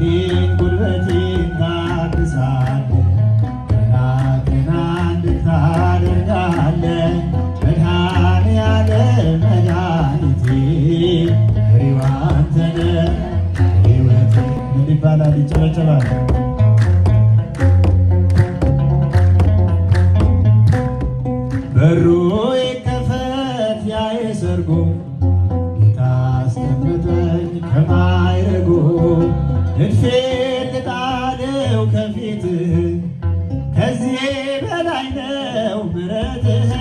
ኃይሌን ጉልበቴን ታድሳለህ፣ ቀና ቀና እንድታደርጋለህ። መድኃኔዓለም መድኃኒቴ መሪው አንተ ነህ ሕይወቴ። ምን ይባላል? ይጨበጨባል። በሩ ይከፈት ያ የሰርጉ ጌታ አስቀመጠኝ ከማይረጉ እድፌን ልጣለው ከፊትህ ከዚህ በላይ ነው ምሕረትህ።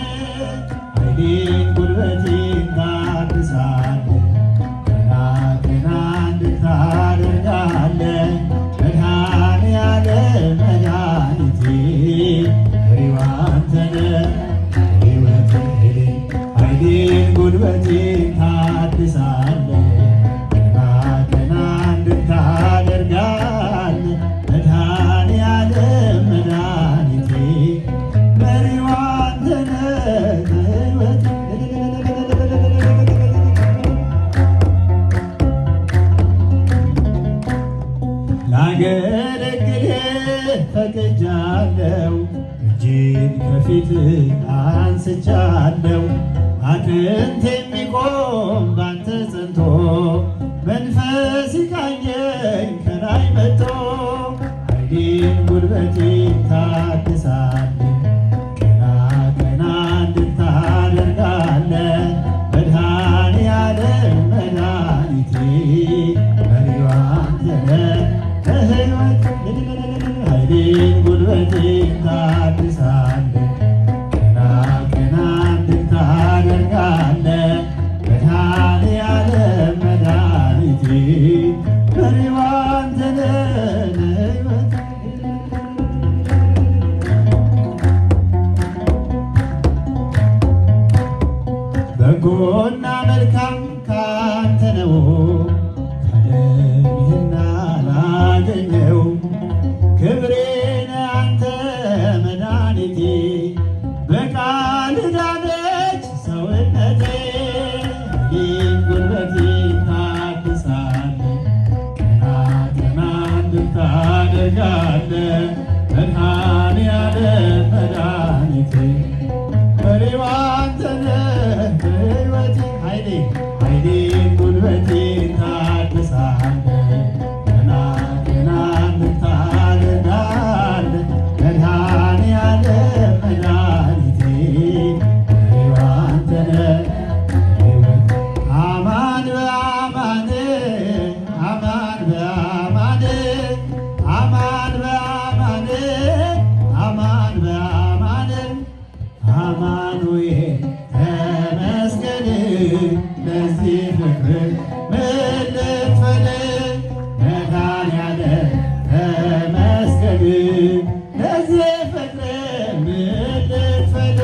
ኃይሌን ጉልበቴን ታድሳለህ፣ ቀና ቀና እንድታደርጋለህ። መድኃኔዓለም መድኃኒቴ መሪው አንተ ነህ ሕይወቴ። ኃይሌን ጉልበቴን ታድሳለህ፣ ቀና ቀና እንድታደርጋለህ። መድኃኔዓለም መድኃኒቴ መሪው አንተ ነህ ሕይወቴ። ላገለግልህ ፈቅጃለሁ፣ እጄን ከፊትህ አንስቻለሁ። አጥንት የሚቆም ባንተ ጸንቶ መንፈስ ይቃኘኝ ከላይ መጥቶ። ኃይሌን ጉልበቴን ታድሳለህ፣ ቀና ቀና እንድታደርጋለህ። መድኃኔዓለም መድኃኒቴ መሪው አንተ ነህ ሕይወቴ። ኃይሌን ጉልበቴን ታድሳለህ፣ ቀና ቀና እንድታደርጋለህ። መድኃኔዓለም መድኃኒቴ መሪው አንተ ነህ ሕይወቴ። በጎና መልካም ካንተ ነው ከዓለም ይህን አላገኘው። ክብሬን አንተ መድኃኒቴ በቃል ዳነች ሰውነቴ። ኃይሌን ጉልበቴን ታድሳለህ፣ ቀና ቀና እንድታደርጋለህ። መድኃኔዓለም መድኃኒቴ መሪው አንተ ነህ ሕይወቴ። ኃይሌን ጉልበቴን ታድሳለህ፣ ቀና ቀና እንድታደርጋለህ። መድኃኔዓለም መድኃኒቴ መሪው አንተ ነህ ሕይወቴ። አማን በአማን አማን በአማን አማን በአማን አማን በአማን አማኑኤል ተመስገን ለዚህ ፍቅር ምን ልክፈል። መድኃኔዓለም ተመስገን ለዚህ ፍቅር ምን ልክፈል።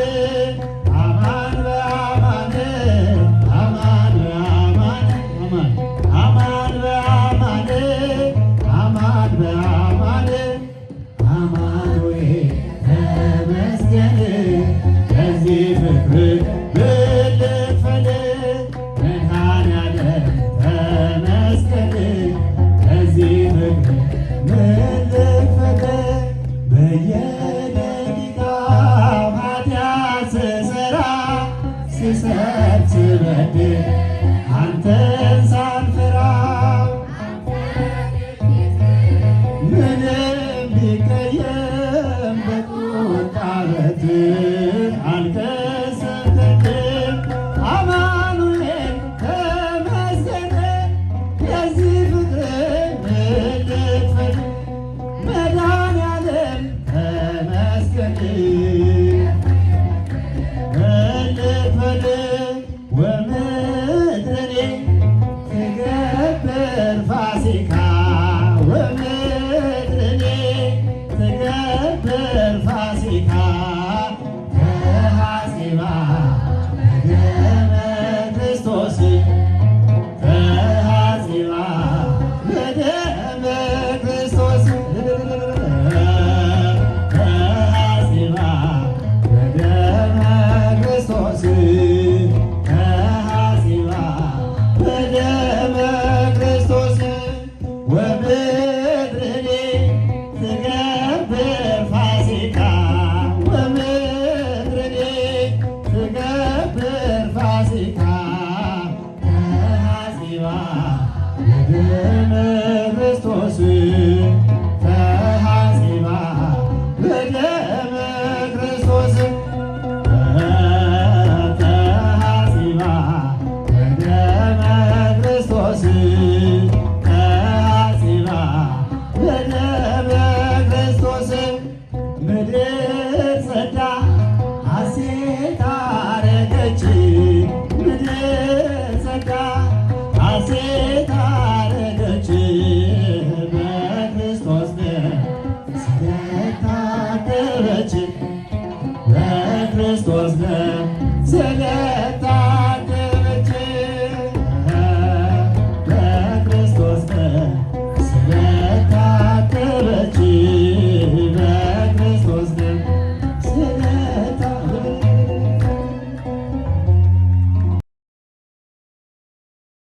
አማን በአማን አማን በአማን አማን በአማን አማን በአማን አማኑኤል ተመስገን ለዚህ ፍቅር ምን ልክፈል። መድኃኔዓለም ተመስገን ለዚህ ፍቅር ምን ልክፈል። በየደቂቃው ኃጢአት ስሠራ ስሰት ስበድል አንተን ሳልፈራ ምንም ቢቀየም በቁጣ በትር አልከሰተክም። አማኑኤል ተመስገን ለዚህ ፍቅር ምን ልክፈል። መድኃኔዓለም ተመስገን ምን ልክፈል። ወምድርኔ ትገብር ፋሲካ ወምድርኔ ትገብር ፋሲካ ተሐሴባ በደመ ክርስቶስ ተሐሴባ በደመ ክርስቶስ ተሐሴባ በደመ ክርስቶስ ተሐሴባ በደመ ክርስቶስ ወምድርኔ ክርስቶስ